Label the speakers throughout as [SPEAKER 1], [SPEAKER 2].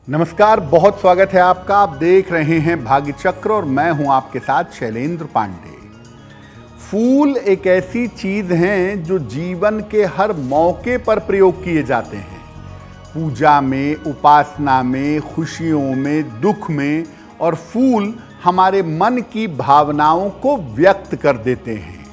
[SPEAKER 1] नमस्कार, बहुत स्वागत है आपका। आप देख रहे हैं भाग्य चक्र और मैं हूं आपके साथ शैलेंद्र पांडे। फूल एक ऐसी चीज हैं जो जीवन के हर मौके पर प्रयोग किए जाते हैं। पूजा में, उपासना में, खुशियों में, दुख में, और फूल हमारे मन की भावनाओं को व्यक्त कर देते हैं।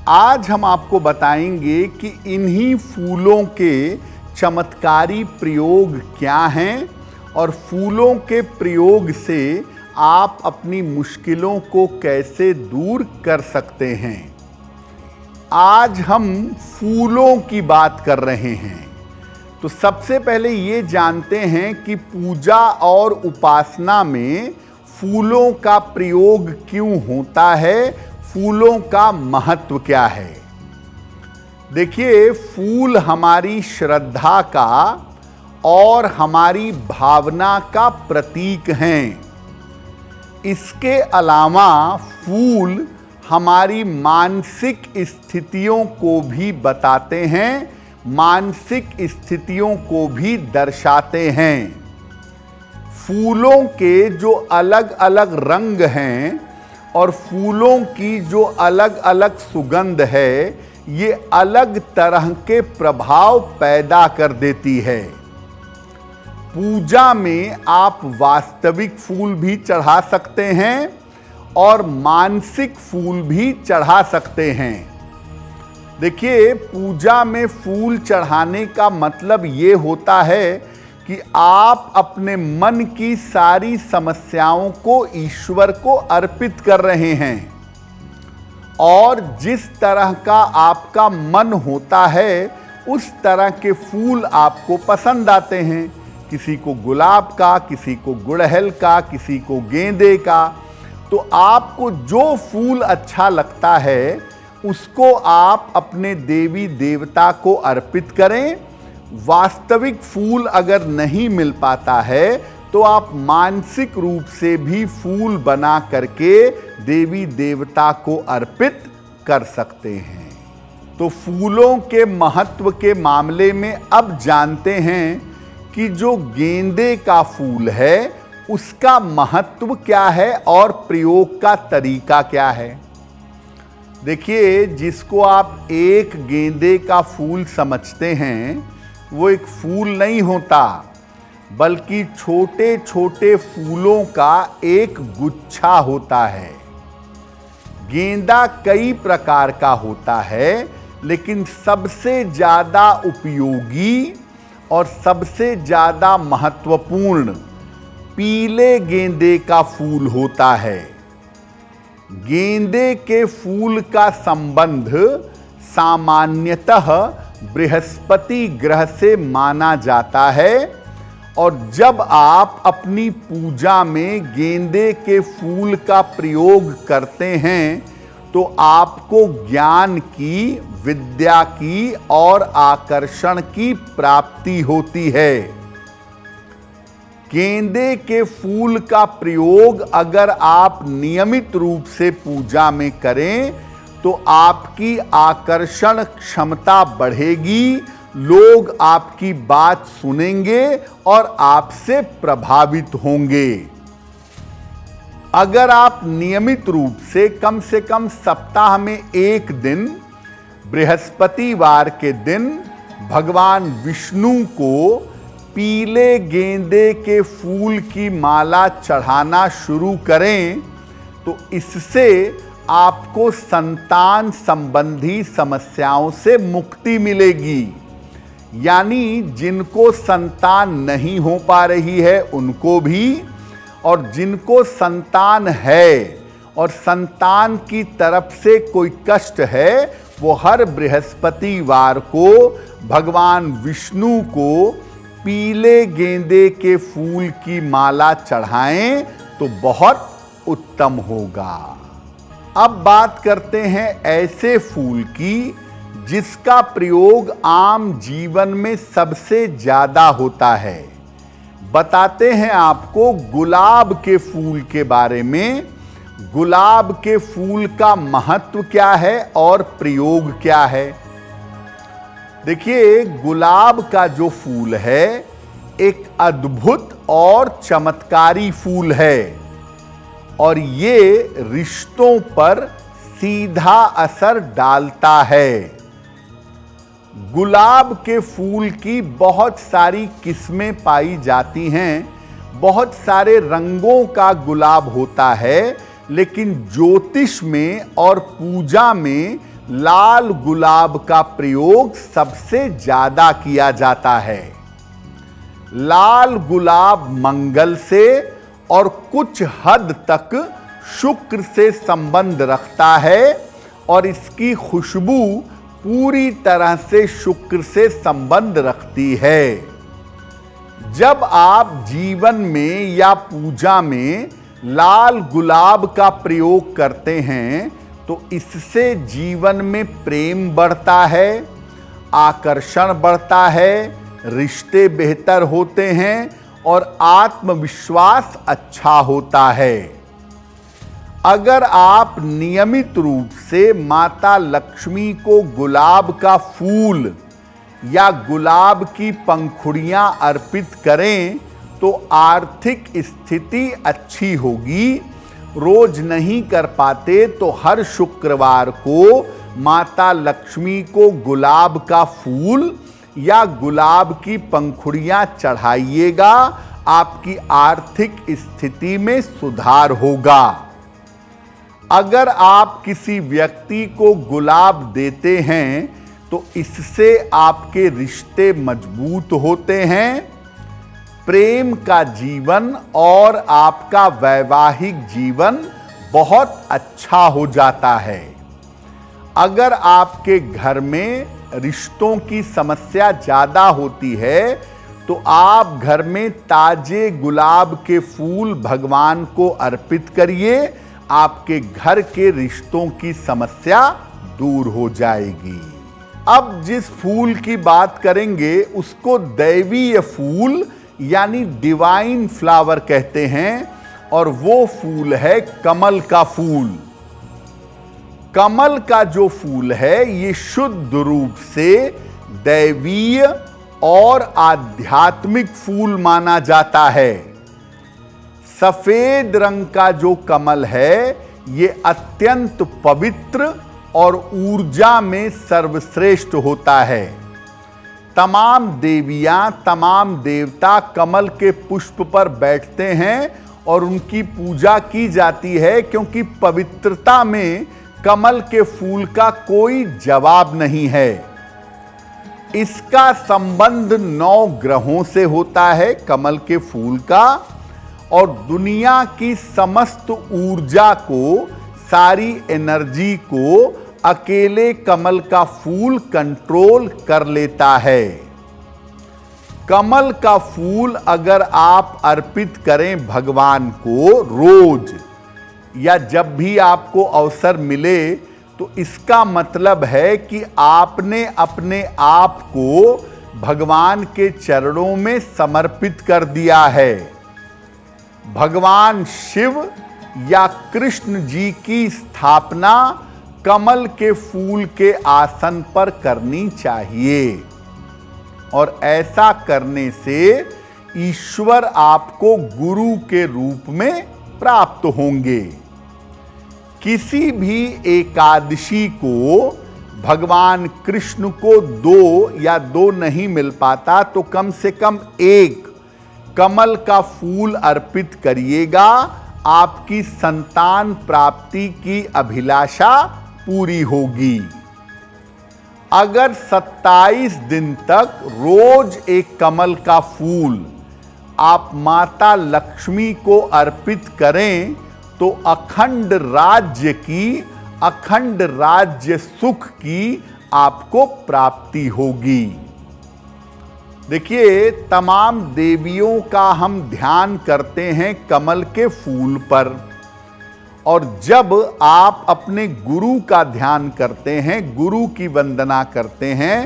[SPEAKER 1] आज हम आपको बताएंगे कि इन्हीं फूलों के चमत्कारी प्रयोग क्या हैं और फूलों के प्रयोग से आप अपनी मुश्किलों को कैसे दूर कर सकते हैं। आज हम फूलों की बात कर रहे हैं, तो सबसे पहले ये जानते हैं कि पूजा और उपासना में फूलों का प्रयोग क्यों होता है, फूलों का महत्व क्या है। देखिए, फूल हमारी श्रद्धा का और हमारी भावना का प्रतीक हैं। इसके अलावा फूल हमारी मानसिक स्थितियों को भी बताते हैं, मानसिक स्थितियों को भी दर्शाते हैं। फूलों के जो अलग अलग रंग हैं और फूलों की जो अलग अलग सुगंध है, ये अलग तरह के प्रभाव पैदा कर देती है। पूजा में आप वास्तविक फूल भी चढ़ा सकते हैं और मानसिक फूल भी चढ़ा सकते हैं। देखिए, पूजा में फूल चढ़ाने का मतलब ये होता है कि आप अपने मन की सारी समस्याओं को ईश्वर को अर्पित कर रहे हैं, और जिस तरह का आपका मन होता है उस तरह के फूल आपको पसंद आते हैं। किसी को गुलाब का, किसी को गुड़हल का, किसी को गेंदे का। तो आपको जो फूल अच्छा लगता है उसको आप अपने देवी देवता को अर्पित करें। वास्तविक फूल अगर नहीं मिल पाता है तो आप मानसिक रूप से भी फूल बना करके देवी देवता को अर्पित कर सकते हैं। तो फूलों के महत्व के मामले में अब जानते हैं कि जो गेंदे का फूल है उसका महत्व क्या है और प्रयोग का तरीका क्या है। देखिए, जिसको आप एक गेंदे का फूल समझते हैं वो एक फूल नहीं होता, बल्कि छोटे छोटे फूलों का एक गुच्छा होता है। गेंदा कई प्रकार का होता है, लेकिन सबसे ज़्यादा उपयोगी और सबसे ज़्यादा महत्वपूर्ण पीले गेंदे का फूल होता है। गेंदे के फूल का संबंध सामान्यतः बृहस्पति ग्रह से माना जाता है, और जब आप अपनी पूजा में गेंदे के फूल का प्रयोग करते हैं तो आपको ज्ञान की, विद्या की और आकर्षण की प्राप्ति होती है। गेंदे के फूल का प्रयोग अगर आप नियमित रूप से पूजा में करें तो आपकी आकर्षण क्षमता बढ़ेगी, लोग आपकी बात सुनेंगे और आपसे प्रभावित होंगे। अगर आप नियमित रूप से कम सप्ताह में एक दिन, बृहस्पतिवार के दिन, भगवान विष्णु को पीले गेंदे के फूल की माला चढ़ाना शुरू करें तो इससे आपको संतान संबंधी समस्याओं से मुक्ति मिलेगी। यानी जिनको संतान नहीं हो पा रही है उनको भी, और जिनको संतान है और संतान की तरफ से कोई कष्ट है, वो हर बृहस्पतिवार को भगवान विष्णु को पीले गेंदे के फूल की माला चढ़ाएं तो बहुत उत्तम होगा। अब बात करते हैं ऐसे फूल की जिसका प्रयोग आम जीवन में सबसे ज्यादा होता है। बताते हैं आपको गुलाब के फूल के बारे में। गुलाब के फूल का महत्व क्या है और प्रयोग क्या है। देखिए, गुलाब का जो फूल है एक अद्भुत और चमत्कारी फूल है और ये रिश्तों पर सीधा असर डालता है। गुलाब के फूल की बहुत सारी किस्में पाई जाती हैं, बहुत सारे रंगों का गुलाब होता है, लेकिन ज्योतिष में और पूजा में लाल गुलाब का प्रयोग सबसे ज्यादा किया जाता है। लाल गुलाब मंगल से और कुछ हद तक शुक्र से संबंध रखता है और इसकी खुशबू पूरी तरह से शुक्र से संबंध रखती है। जब आप जीवन में या पूजा में लाल गुलाब का प्रयोग करते हैं तो इससे जीवन में प्रेम बढ़ता है, आकर्षण बढ़ता है, रिश्ते बेहतर होते हैं और आत्मविश्वास अच्छा होता है। अगर आप नियमित रूप से माता लक्ष्मी को गुलाब का फूल या गुलाब की पंखुड़ियां अर्पित करें तो आर्थिक स्थिति अच्छी होगी। रोज नहीं कर पाते तो हर शुक्रवार को माता लक्ष्मी को गुलाब का फूल या गुलाब की पंखुड़ियां चढ़ाइएगा, आपकी आर्थिक स्थिति में सुधार होगा। अगर आप किसी व्यक्ति को गुलाब देते हैं तो इससे आपके रिश्ते मजबूत होते हैं, प्रेम का जीवन और आपका वैवाहिक जीवन बहुत अच्छा हो जाता है। अगर आपके घर में रिश्तों की समस्या ज्यादा होती है तो आप घर में ताजे गुलाब के फूल भगवान को अर्पित करिए, आपके घर के रिश्तों की समस्या दूर हो जाएगी। अब जिस फूल की बात करेंगे उसको दैवीय फूल यानी डिवाइन फ्लावर कहते हैं और वो फूल है कमल का फूल। कमल का जो फूल है ये शुद्ध रूप से दैवीय और आध्यात्मिक फूल माना जाता है। सफेद रंग का जो कमल है ये अत्यंत पवित्र और ऊर्जा में सर्वश्रेष्ठ होता है। तमाम देवियां, तमाम देवता कमल के पुष्प पर बैठते हैं और उनकी पूजा की जाती है, क्योंकि पवित्रता में कमल के फूल का कोई जवाब नहीं है। इसका संबंध 9 ग्रहों से होता है कमल के फूल का, और दुनिया की समस्त ऊर्जा को, सारी एनर्जी को अकेले कमल का फूल कंट्रोल कर लेता है। कमल का फूल अगर आप अर्पित करें भगवान को रोज या जब भी आपको अवसर मिले तो इसका मतलब है कि आपने अपने आप को भगवान के चरणों में समर्पित कर दिया है। भगवान शिव या कृष्ण जी की स्थापना कमल के फूल के आसन पर करनी चाहिए और ऐसा करने से ईश्वर आपको गुरु के रूप में प्राप्त होंगे। किसी भी एकादशी को भगवान कृष्ण को 2 या 2 नहीं मिल पाता तो कम से कम 1 कमल का फूल अर्पित करिएगा, आपकी संतान प्राप्ति की अभिलाषा पूरी होगी। अगर 27 दिन तक रोज एक कमल का फूल आप माता लक्ष्मी को अर्पित करें तो अखंड राज्य सुख की आपको प्राप्ति होगी। देखिए, तमाम देवियों का हम ध्यान करते हैं कमल के फूल पर, और जब आप अपने गुरु का ध्यान करते हैं, गुरु की वंदना करते हैं,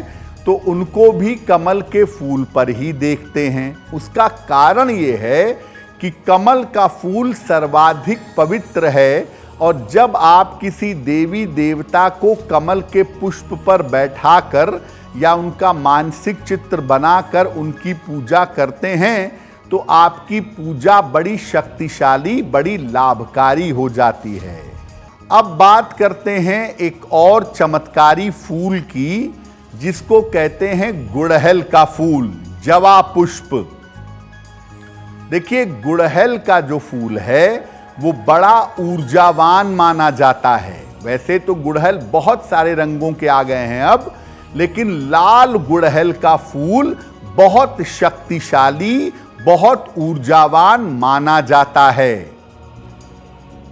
[SPEAKER 1] तो उनको भी कमल के फूल पर ही देखते हैं। उसका कारण ये है कि कमल का फूल सर्वाधिक पवित्र है, और जब आप किसी देवी देवता को कमल के पुष्प पर बैठाकर या उनका मानसिक चित्र बनाकर उनकी पूजा करते हैं तो आपकी पूजा बड़ी शक्तिशाली, बड़ी लाभकारी हो जाती है। अब बात करते हैं एक और चमत्कारी फूल की, जिसको कहते हैं गुड़हल का फूल, जवा पुष्प। देखिए, गुड़हल का जो फूल है वो बड़ा ऊर्जावान माना जाता है। वैसे तो गुड़हल बहुत सारे रंगों के आ गए हैं अब, लेकिन लाल गुड़हल का फूल बहुत शक्तिशाली, बहुत ऊर्जावान माना जाता है।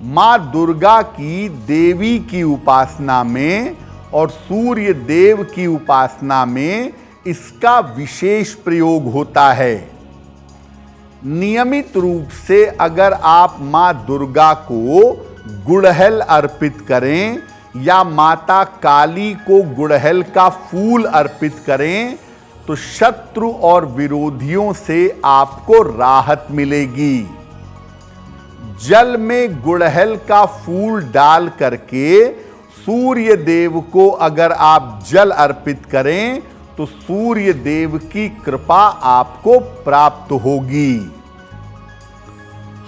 [SPEAKER 1] मां दुर्गा की देवी की उपासना में और सूर्य देव की उपासना में इसका विशेष प्रयोग होता है। नियमित रूप से अगर आप मां दुर्गा को गुड़हल अर्पित करें या माता काली को गुड़हल का फूल अर्पित करें तो शत्रु और विरोधियों से आपको राहत मिलेगी। जल में गुड़हल का फूल डाल करके सूर्य देव को अगर आप जल अर्पित करें तो सूर्य देव की कृपा आपको प्राप्त होगी।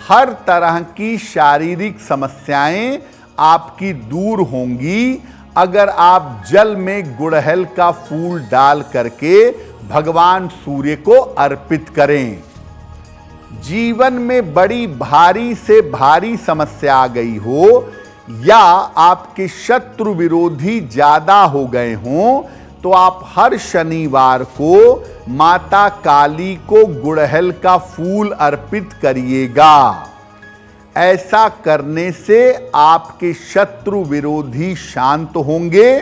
[SPEAKER 1] हर तरह की शारीरिक समस्याएं आपकी दूर होंगी अगर आप जल में गुड़हल का फूल डाल करके भगवान सूर्य को अर्पित करें। जीवन में बड़ी भारी से भारी समस्या आ गई हो या आपके शत्रु विरोधी ज्यादा हो गए हों तो आप हर शनिवार को माता काली को गुड़हल का फूल अर्पित करिएगा। ऐसा करने से आपके शत्रु विरोधी शांत होंगे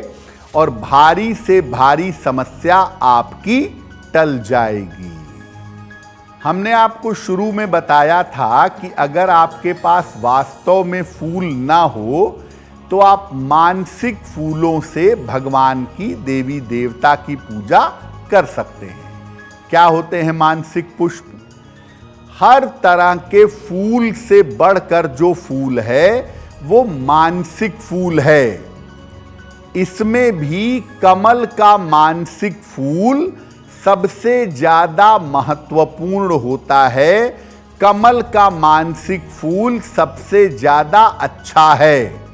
[SPEAKER 1] और भारी से भारी समस्या आपकी टल जाएगी। हमने आपको शुरू में बताया था कि अगर आपके पास वास्तव में फूल ना हो तो आप मानसिक फूलों से भगवान की, देवी देवता की पूजा कर सकते हैं। क्या होते हैं मानसिक पुष्प? हर तरह के फूल से बढ़कर जो फूल है वो मानसिक फूल है। इसमें भी कमल का मानसिक फूल सबसे ज्यादा महत्वपूर्ण होता है। कमल का मानसिक फूल सबसे ज्यादा अच्छा है।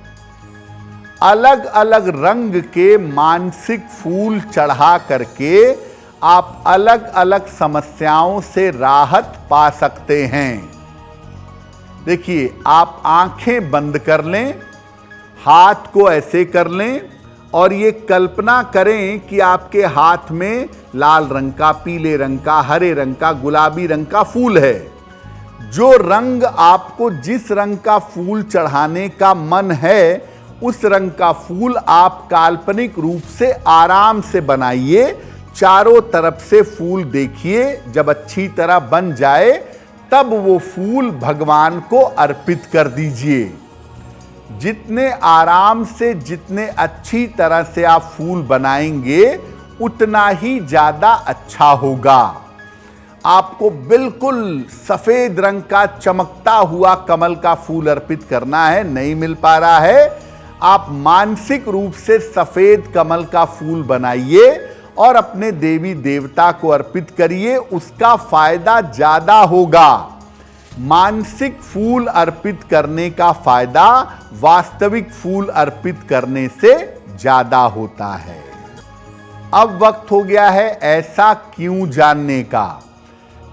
[SPEAKER 1] अलग अलग रंग के मानसिक फूल चढ़ा करके आप अलग अलग समस्याओं से राहत पा सकते हैं। देखिए, आप आंखें बंद कर लें, हाथ को ऐसे कर लें और ये कल्पना करें कि आपके हाथ में लाल रंग का, पीले रंग का, हरे रंग का, गुलाबी रंग का फूल है। जो रंग आपको, जिस रंग का फूल चढ़ाने का मन है, उस रंग का फूल आप काल्पनिक रूप से आराम से बनाइए। चारों तरफ से फूल देखिए। जब अच्छी तरह बन जाए तब वो फूल भगवान को अर्पित कर दीजिए। जितने आराम से, जितने अच्छी तरह से आप फूल बनाएंगे उतना ही ज्यादा अच्छा होगा। आपको बिल्कुल सफेद रंग का चमकता हुआ कमल का फूल अर्पित करना है, नहीं मिल पा रहा है, आप मानसिक रूप से सफेद कमल का फूल बनाइए और अपने देवी देवता को अर्पित करिए। उसका फायदा ज्यादा होगा। मानसिक फूल अर्पित करने का फायदा वास्तविक फूल अर्पित करने से ज्यादा होता है। अब वक्त हो गया है ऐसा क्यों जानने का।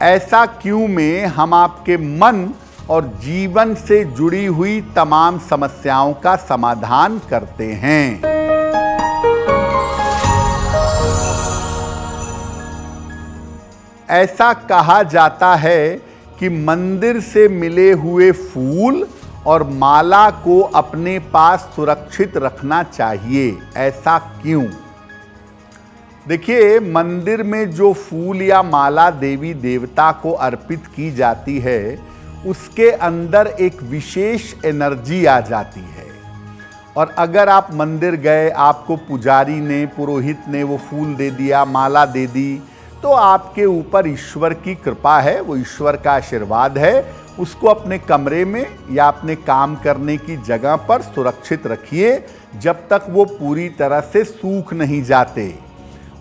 [SPEAKER 1] ऐसा क्यों में हम आपके मन और जीवन से जुड़ी हुई तमाम समस्याओं का समाधान करते हैं। ऐसा कहा जाता है कि मंदिर से मिले हुए फूल और माला को अपने पास सुरक्षित रखना चाहिए। ऐसा क्यों? देखिए, मंदिर में जो फूल या माला देवी देवता को अर्पित की जाती है उसके अंदर एक विशेष एनर्जी आ जाती है। और अगर आप मंदिर गए, आपको पुजारी ने, पुरोहित ने वो फूल दे दिया, माला दे दी, तो आपके ऊपर ईश्वर की कृपा है, वो ईश्वर का आशीर्वाद है। उसको अपने कमरे में या अपने काम करने की जगह पर सुरक्षित रखिए जब तक वो पूरी तरह से सूख नहीं जाते।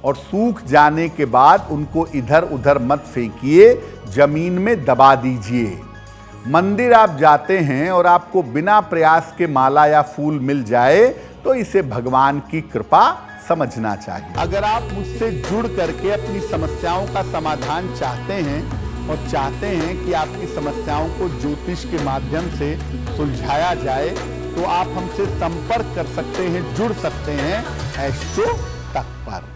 [SPEAKER 1] और सूख जाने के बाद उनको इधर उधर मत फेंकिए। जमीन में दबा दीजिए। मंदिर आप जाते हैं और आपको बिना प्रयास के माला या फूल मिल जाए तो इसे भगवान की कृपा समझना चाहिए। अगर आप मुझसे जुड़ करके अपनी समस्याओं का समाधान चाहते हैं और चाहते हैं कि आपकी समस्याओं को ज्योतिष के माध्यम से सुलझाया जाए तो आप हमसे संपर्क कर सकते हैं, जुड़ सकते हैं एस्ट्रो तक पर।